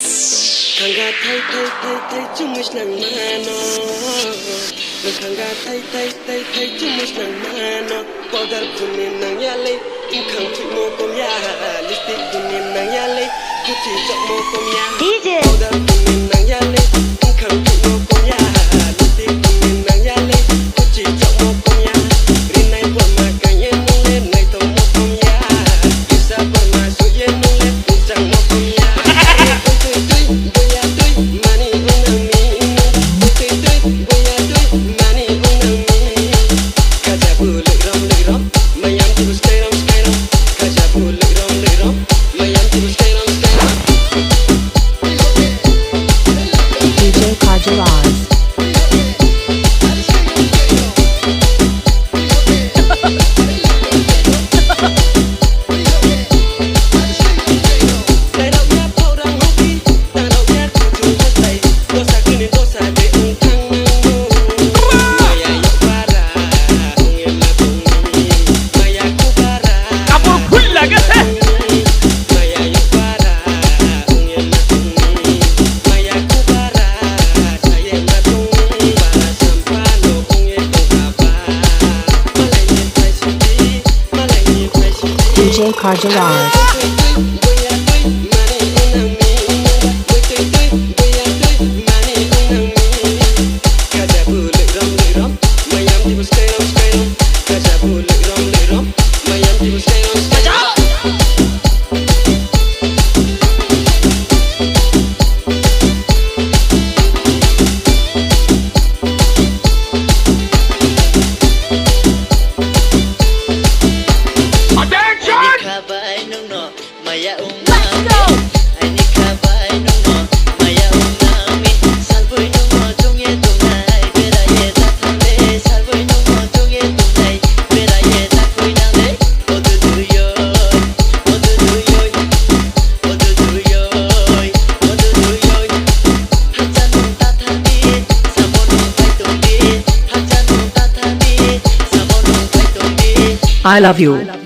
Kanga thai thai thai thai chumish nang mano. Kanga thai thai thai thai chumish nang mano. Powder kunin nang yale, kang fit mo kom ya. Lipstick kunin nang yale, kuchi jok mo kom ya. DJ. Powder kunin nang yale, kang fit mo kom ya. Lipstick kunin nang yale, kuchi jok mo kom ya. Rinai buat makan ye nung le, nai tong mo kom ya. Bisa bermasuk ye nung le, pisang mo kom ya. DJ Kajalaz. DJ Kajalaz. I love you.